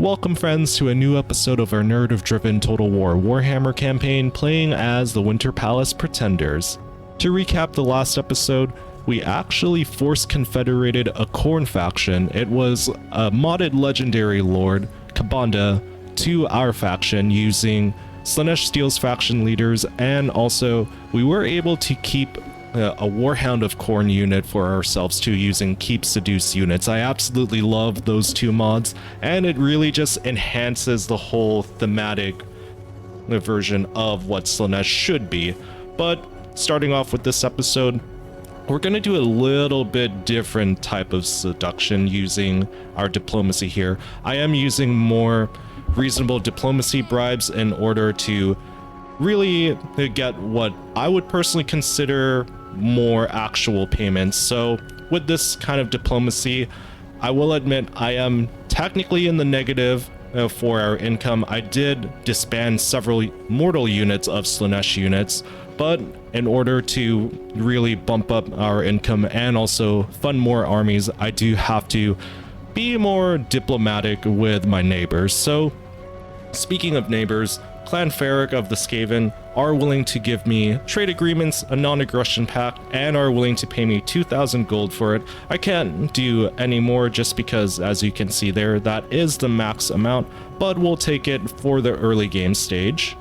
Welcome friends to a new episode of our narrative-driven Total War Warhammer campaign playing as the Winter Palace Pretenders. To recap the last episode, we actually force confederated a Khorne faction. It was a modded legendary lord, Kabanda, to our faction using Slaanesh Steel's faction leaders, and also we were able to keep a Warhound of Khorne unit for ourselves too, using Keep Seduce units. I absolutely love those two mods, and it really just enhances the whole thematic version of what Slaanesh should be. But starting off with this episode, we're going to do a little bit different type of seduction using our diplomacy here. I am using more reasonable diplomacy bribes in order to really get what I would personally consider more actual payments. So with this kind of diplomacy, I will admit I am technically in the negative for our income. I did disband several mortal units of Slaanesh units, but in order to really bump up our income and also fund more armies, I do have to be more diplomatic with my neighbors. So speaking of neighbors, Clan Ferric of the Skaven are willing to give me trade agreements, a non-aggression pact, and are willing to pay me 2,000 gold for it. I can't do any more just because, as you can see there, that is the max amount, but we'll take it for the early game stage.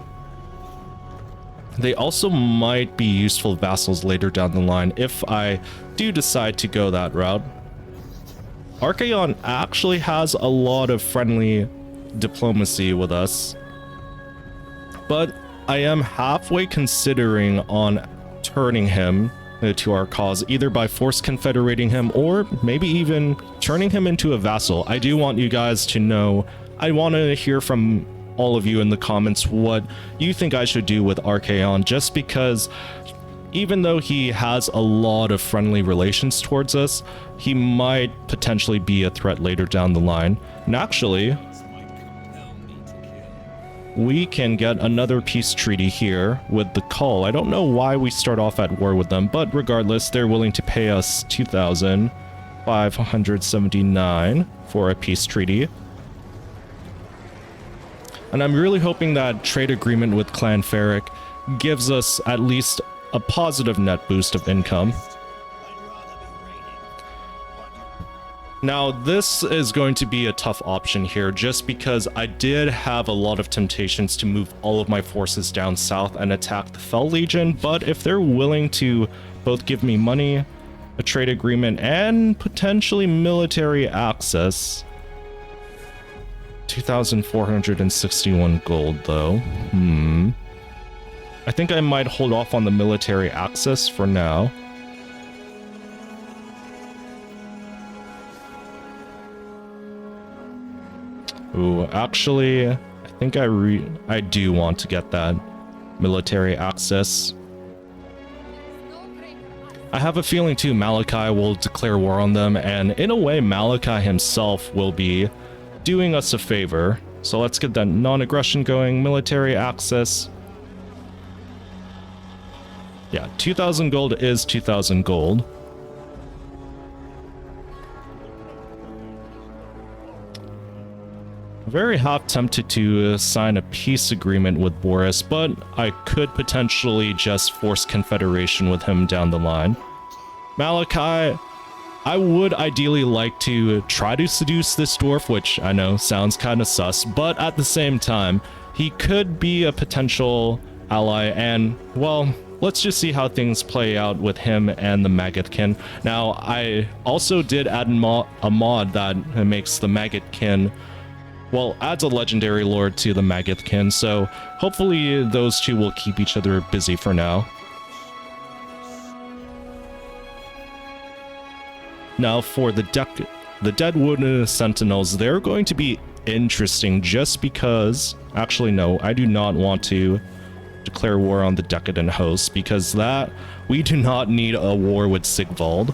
They also might be useful vassals later down the line if I do decide to go that route. Archaon actually has a lot of friendly diplomacy with us, but I am halfway considering on turning him to our cause, either by force confederating him or maybe even turning him into a vassal. I do want you guys to know, I want to hear from all of you in the comments what you think I should do with Archaon, just because even though he has a lot of friendly relations towards us, he might potentially be a threat later down the line. And actually, we can get another peace treaty here with the Cull. I don't know why we start off at war with them, but regardless, they're willing to pay us 2,579 for a peace treaty. And I'm really hoping that trade agreement with Clan Ferric gives us at least a positive net boost of income. Now, this is going to be a tough option here just because I did have a lot of temptations to move all of my forces down south and attack the Fel Legion, but if they're willing to both give me money, a trade agreement, and potentially military access... 2,461 gold though. I think I might hold off on the military access for now. Ooh, actually, I think I do want to get that military access. I have a feeling too Malachi will declare war on them, and in a way Malachi himself will be doing us a favor. So let's get that non-aggression going, military access. Yeah, 2,000 gold is 2,000 gold. Very half tempted to sign a peace agreement with Boris, but I could potentially just force confederation with him down the line. Malachi, I would ideally like to try to seduce this dwarf, which I know sounds kind of sus, but at the same time, he could be a potential ally, and, well, let's just see how things play out with him and the Maggotkin. Now, I also did add a mod that makes the Maggotkin, well, adds a legendary lord to the Maggotkin, so hopefully those two will keep each other busy for now. Now for the Deadwood Sentinels, they're going to be interesting just because... Actually, no, I do not want to declare war on the Decadent Host, because that... we do not need a war with Sigvald.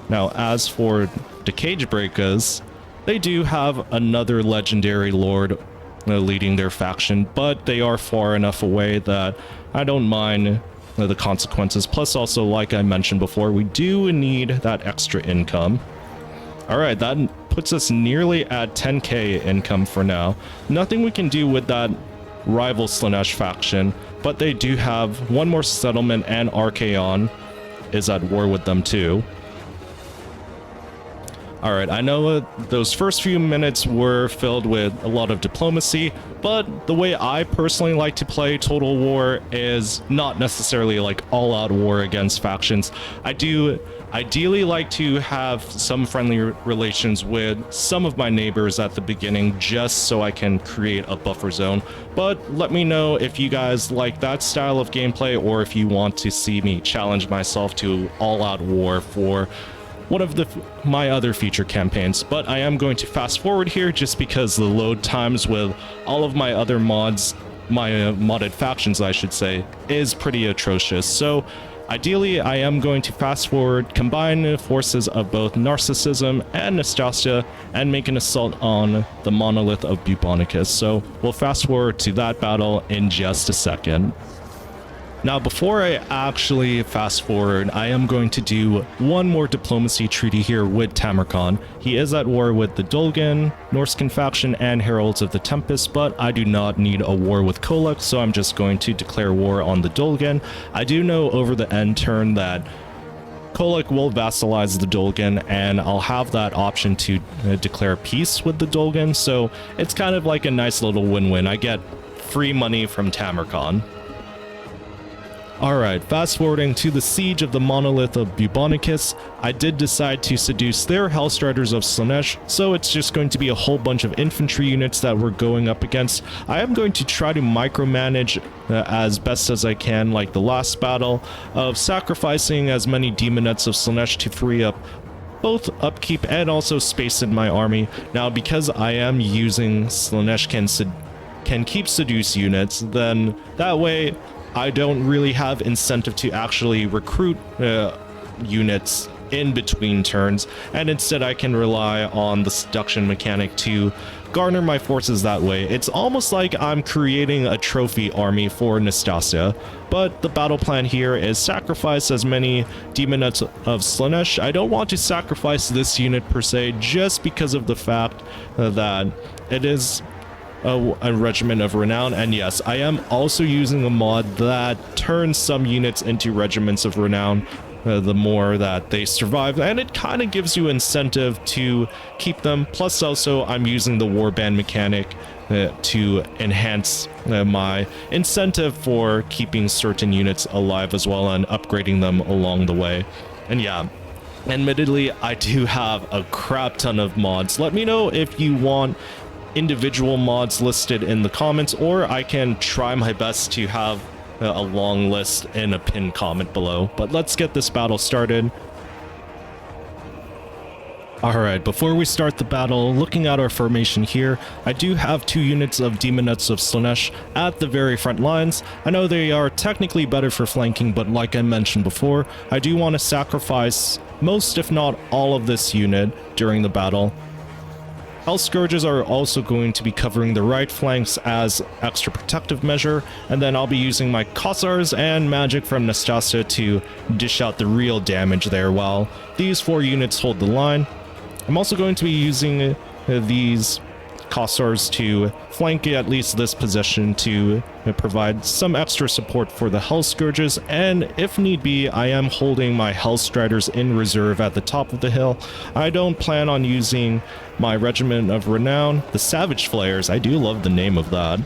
Now, as for the Cagebreakers, they do have another legendary lord leading their faction, but they are far enough away that I don't mind the consequences. Plus, also, like I mentioned before, we do need that extra income. All right, that puts us nearly at 10k income for now. Nothing we can do with that rival Slaanesh faction, but they do have one more settlement, and Archaon is at war with them too. Alright, I know those first few minutes were filled with a lot of diplomacy, but the way I personally like to play Total War is not necessarily like all-out war against factions. I do ideally like to have some friendly relations with some of my neighbors at the beginning, just so I can create a buffer zone. But let me know if you guys like that style of gameplay, or if you want to see me challenge myself to all-out war for one of my other feature campaigns. But I am going to fast forward here just because the load times with all of my other mods, my modded factions I should say, is pretty atrocious. So ideally I am going to fast forward, combine the forces of both Narcissism and Nastasya, and make an assault on the monolith of Bubonicus. So we'll fast forward to that battle in just a second. Now, before I actually fast forward, I am going to do one more diplomacy treaty here with Tamarkon. He is at war with the Dolgan, Norscan faction, and Heralds of the Tempest, but I do not need a war with Kolak, so I'm just going to declare war on the Dolgan. I do know over the end turn that Kolak will vassalize the Dolgan, and I'll have that option to declare peace with the Dolgan, so it's kind of like a nice little win-win. I get free money from Tamarkon. Alright, fast forwarding to the siege of the monolith of Bubonicus, I did decide to seduce their Hellstriders of Slaanesh, so it's just going to be a whole bunch of infantry units that we're going up against. I am going to try to micromanage as best as I can, like the last battle, of sacrificing as many demonettes of Slaanesh to free up both upkeep and also space in my army. Now, because I am using Slaanesh can keep seduce units, then that way I don't really have incentive to actually recruit units in between turns, and instead I can rely on the seduction mechanic to garner my forces that way. It's almost like I'm creating a trophy army for Nastasya, but the battle plan here is sacrifice as many demonettes of Slaanesh. I don't want to sacrifice this unit per se, just because of the fact that it is a regiment of renown, and yes, I am also using a mod that turns some units into regiments of renown the more that they survive, and it kind of gives you incentive to keep them. Plus also I'm using the warband mechanic to enhance my incentive for keeping certain units alive as well, and upgrading them along the way. And yeah, admittedly I do have a crap ton of mods. Let me know if you want individual mods listed in the comments, or I can try my best to have a long list in a pinned comment below. But let's get this battle started. Alright, before we start the battle, looking at our formation here, I do have 2 units of Demonettes of Slaanesh at the very front lines. I know they are technically better for flanking, but like I mentioned before, I do want to sacrifice most if not all of this unit during the battle. Hell Scourges are also going to be covering the right flanks as extra protective measure, and then I'll be using my Kossars and magic from Nastasya to dish out the real damage there while these 4 units hold the line. I'm also going to be using these Kossars to flank at least this position to provide some extra support for the Hell Scourges, and if need be, I am holding my Hellstriders in reserve at the top of the hill. I don't plan on using my Regiment of Renown, the Savage Flayers. I do love the name of that.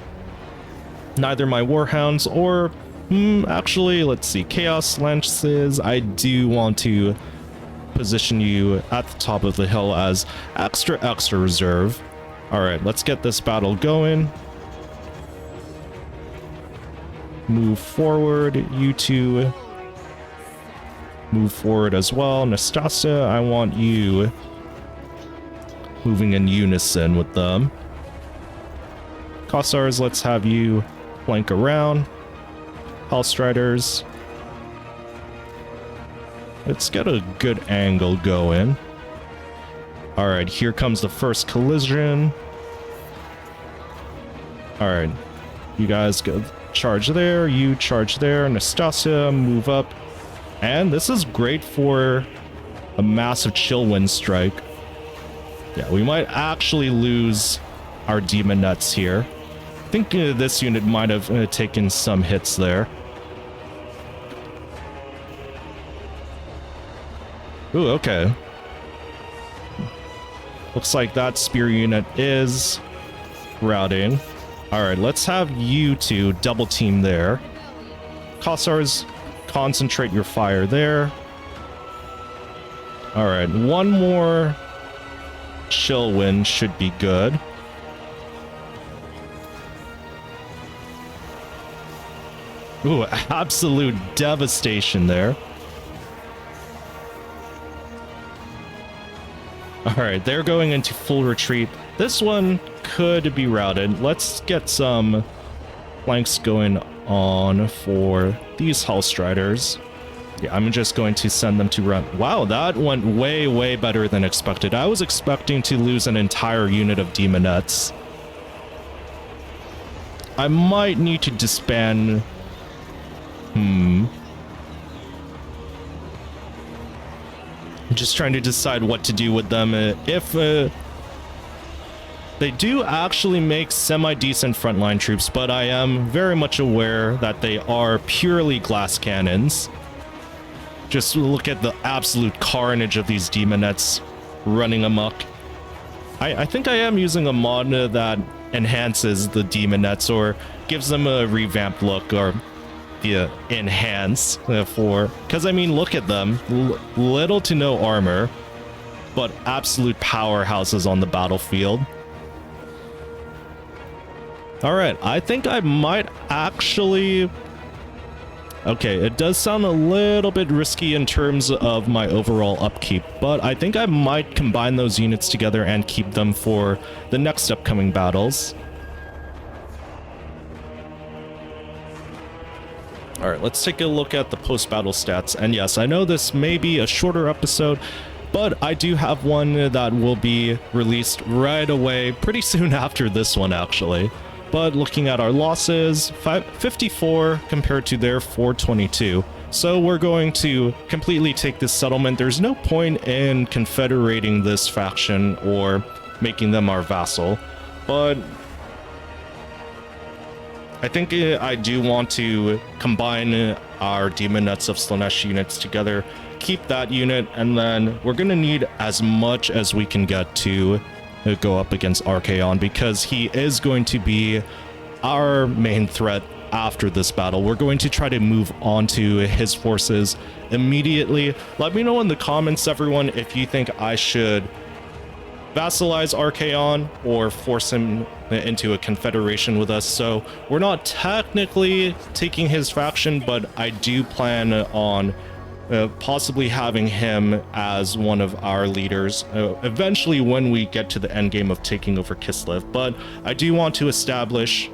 Neither my Warhounds or, actually, let's see, Chaos Lances. I do want to position you at the top of the hill as extra reserve. Alright, let's get this battle going. Move forward, you two. Move forward as well. Nastasya, I want you moving in unison with them. Kossars, let's have you flank around. Hellstriders, let's get a good angle going. Alright, here comes the first collision. Alright, you guys go charge there, you charge there, Nastasya, move up. And this is great for a massive chill wind strike. Yeah, we might actually lose our demonettes here. I think this unit might have taken some hits there. Ooh, okay. Looks like that spear unit is routing. Alright, let's have you two double team there. Kossars, concentrate your fire there. Alright, one more chill wind should be good. Ooh, absolute devastation there. Alright, they're going into full retreat. This one could be routed. Let's get some flanks going on for these Hallstriders. Yeah, I'm just going to send them to run. Wow, that went way, way better than expected. I was expecting to lose an entire unit of demonettes. I might need to disband... I'm just trying to decide what to do with them. If they do actually make semi-decent frontline troops, but I am very much aware that they are purely glass cannons. Just look at the absolute carnage of these demonettes running amok. I think I am using a mod that enhances the demonettes or gives them a revamped look, or the enhance for, because I mean, look at them, little to no armor, but absolute powerhouses on the battlefield. Alright, I think I might actually... Okay, it does sound a little bit risky in terms of my overall upkeep, but I think I might combine those units together and keep them for the next upcoming battles. Alright, let's take a look at the post-battle stats. And yes, I know this may be a shorter episode, but I do have one that will be released right away, pretty soon after this one, actually. But looking at our losses, 54 compared to their 422. So we're going to completely take this settlement. There's no point in confederating this faction or making them our vassal. But I think I do want to combine our Demonettes of Slaanesh units together, keep that unit, and then we're going to need as much as we can get to go up against Archaon, because he is going to be our main threat after this battle. We're going to try to move on to his forces immediately. Let me know in the comments, everyone, if you think I should vassalize Archaon or force him into a confederation with us. So we're not technically taking his faction, but I do plan on possibly having him as one of our leaders eventually when we get to the end game of taking over Kislev. But I do want to establish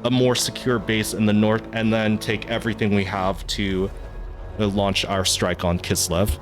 a more secure base in the north and then take everything we have to launch our strike on Kislev.